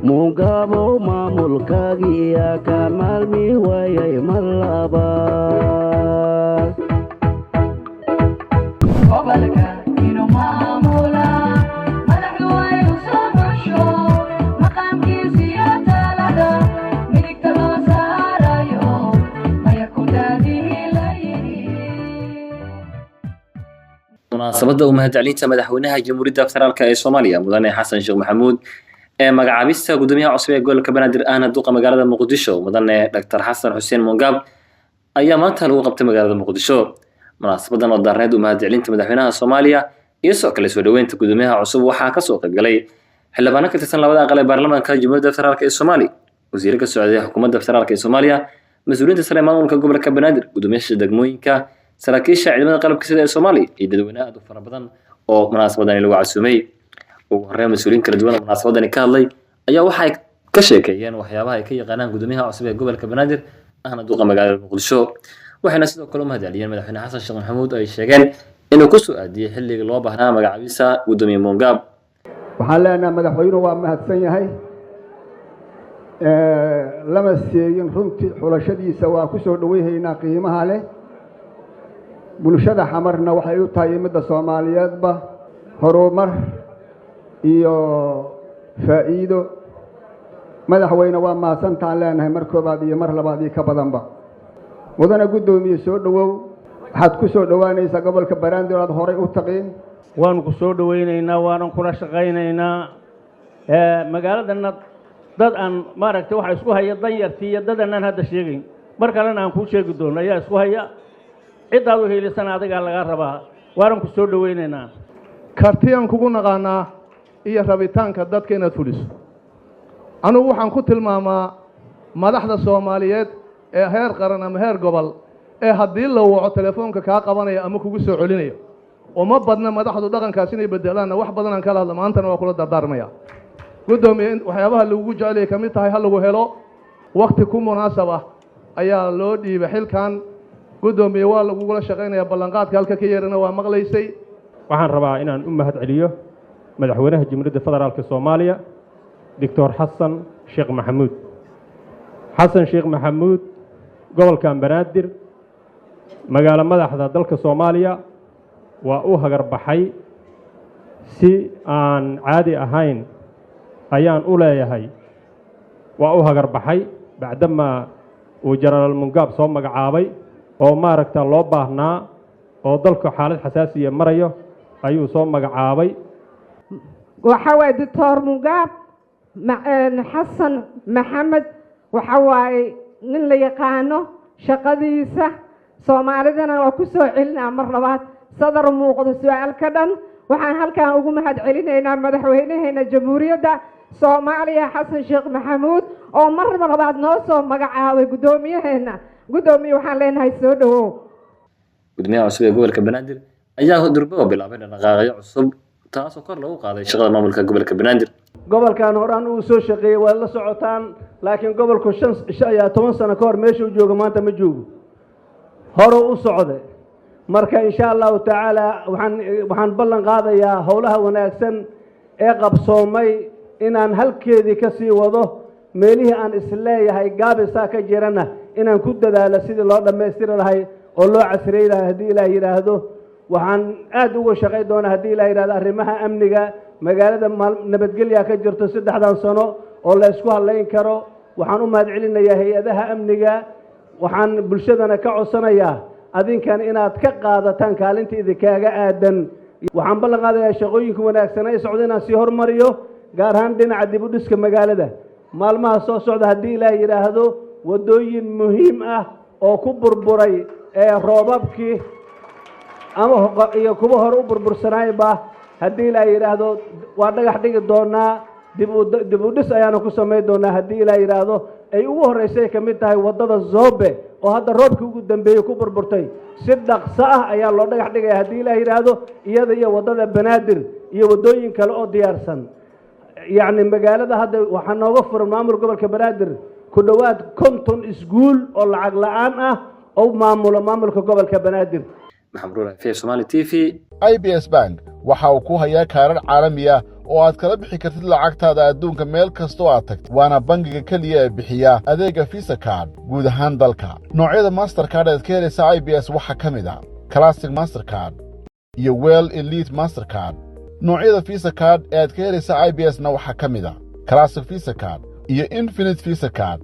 mungabo maamulkaagiya ka maalmi waayay malaba munaasabada u mahadcelinta madaxweynaha Jamhuuriyadda Federaalka ee Soomaaliya Mudane Xasan Sheekh Maxamuud ee magacaabista gudoomiyaha cusub ee gobolka Banaadir ahna duqa magaalada Muqdisho Mudane Dr. Xasan Xuseen Mungab ayaa maanta lagu qabtay magaalada Muqdisho. munaasabadan oo daarneed u mahadcelinta madaxweynaha Soomaaliya iyo soo kale soo dhaweynta gudoomiyaha cusub waxaa ka soo qayb galay xildhibaano ka tirsan labada aqal ee baarlamaanka Jamhuuriyadda Federaalka ee Soomaaliya, wasiirka Socodka Xukuumadda Federaalka ee Soomaaliya, mas'uuliyiinta sare ee maamulka gobolka Banaadir, gudoomiyaasha degmooyinka, saraakiisha ciidamada qalabka sida ee Soomaaliya iyo dadweynaha aad u fara badan oo munaasabadan lagu casuumay. ugu horreyn mas'uuliyiin kala duwan oo munaasabadan ka hadlay ayaa waxay ka sheekeeyeen waxyaabaha ay ka yaqaanaan gudoomiyaha cusub ee gobolka Banaadir ahna duqa magaalada Muqdisho. waxayna sidoo kale u mahadceliyeen madaxweyne Xasan Sheekh Maxamuud oo ay sheegeen inuu ku soo aadiyay xilliga loo baahnaa magacaabista gudoomiye Mungab. waxaan leenahay madaxweynuhu waa mahadsan yahay lama seegin runtii xulashadiisa waa ku soo dhaweynaynaa qiimaha leh bulshada xamarna waxay u tahay midda Soomaaliyeedba horumar iyo faa'iido. madaxweyne waa mahadsantaan leenahay mar koobaad iyo mar labaad iyo ka badanba. mudane gudoomiye soo dhawow, waxaad ku soo dhawaanaysaa gobolka Banaadir aad horay u taqiin. waan ku soo dhaweynaynaa, waanan kula shaqaynaynaa. magaaladana dad aan maaragtay waxa isku haya danyartii iyo dad aan hadda sheegayn mar kalena aan kuu sheegi doono ayaa isku haya. cidaad u heelisan adiga laga rabaa, waanan ku soo dhaweynaynaa. kartiyan kugu naqaanaa iyo rabitaanka dadka inaad fuliso. anigu waxaan ku tilmaamaa madaxda Soomaaliyeed ee heer qaran ama heer gobol ee haddii la waco telefoonka kaa qabanaya ama kugu soo celinayo uma badna madaxdu dhaqankaas inay bedelaan. wax badan aan kala hadla maantana waa kula dardaarmaya. gudoomiye waxyaabaha lagu jecel yahay kamid tahay hal lagu helo waqti ku munaasab ah ayaa loo dhiibay xilkan. gudoomiye waa lagugula shaqaynaya, ballanqaadka halka ka yeerana waa maqlaysay. waxaan rabaa inaan u mahadceliyo madaxweynaha Jamhuuriyadda Federaalka Soomaaliya Dr. Xasan Sheekh Maxamuud. xasan Sheekh Maxamuud gobolka Banaadir magaalo madaxda dalka Soomaaliya waa u hagar baxay si aan caadi ahayn ayaan u leeyahay. waa u hagar baxay bacdama uu Generaal Mungab soo magacaabay oo maaragta loo baahnaa oo dalka xaalad xasaasiya marayo ayuu soo magacaabay. waxa way Dr. Mungab xasan maxamed waxa waaye nin la yaqaano shaqadiisa. Soomaalidana waa ku soo celinaa mar labaad sadar muuqdo su'aal ka dhan. waxaan halkan ugu mahadcelinaynaa madaxweynaheena Jamhuuriyadda Soomaaliya Xasan Sheekh Maxamuud oo mar labaad noo soo magacaabay gudoomiyaheena. gudoomiye waxaan leenahay soo dhawow. gudoomiyaha cusub ee gobolka Banaadir ayaa durba bilaabay dhaqaaqyo cusub taasoo kor lagu qaaday shaqada maamulka gobolka Banaadir. gobolkan horaan uu soo shaqeeyay waa la socotaan, laakiin gobolku 10 sano ka hor meeshuu joogo maanta ma joogo. hore u socday. marka insha Allah taala waxaan ballan qaadayaa howlaha wanaagsan ee qabsoomay inaan halkeedii ka sii wado. meelihii aan isleeyahay gaabisa ka jirana inaan ku dadaalo sidii loo dhameystiri lahay oo loo casriyeey lahay hadii Ilaahay yiraahdo. waxaan aad uga shaqay doonaa hadii Ilaahay yiraahdo arrimaha amniga magaalada nabadgelyo ka jirto 3 sano oo la isku haleyn karo. waxaan u mahadcelinayaa hay'adaha amniga. waxaan bulshadana ka codsanayaa adinkan inaad ka qaadataan kaalinteeda kaaga aadan. waxaan ballan qaadayaa shaqooyinka wanaagsan ay socdaan si hormariyo gaar ahaan dhinaca dib u dhiska magaalada. maalmaha soo socda hadii Ilaahay yiraahdo wadooyin muhiim ah oo ku burburay ee roobabkii ama iyo kuwa hor u burbursanayba hadii Ilaahay yiraahdo waa dhagax dhigi doonaa. dib u dhis ayaanu ku sameey doonaa hadii Ilaahay yiraahdo. ay ugu horeysay kamid tahay wadada Zobe oo hadda roobkii ugu dambeeyay ku burburtay. si dhaqso ah ayaa loo dhagax dhigay hadii Ilaahay yiraahdo iyada iyo wadada Banaadir iyo wadooyin kale oo diyaarsan. يعني magaalada hadda waxa nooga furan maamul gobolka Banaadir ku dhawaad 50 iskuul oo lacag la'aan ah oo maamulka gobolka Banaadir. maxamed ruuxa fi Somali TV. IBS Bank waxa uu ku hayaa kaarar caalami ah oo aad kala bixi kartid lacagtaada adduunka meel kastoo aad tagto waana bangiga keliya ee bixiya adeega Visa Card guud ahaan dalka noocyada Mastercard ee ka helaysa IBS waxa ka mid ah Classic Mastercard iyo Well Elite Mastercard noocyada Visa Card ee aad ka helaysa IBS na waxa ka mid ah Classic Visa Card iyo Infinite Visa Card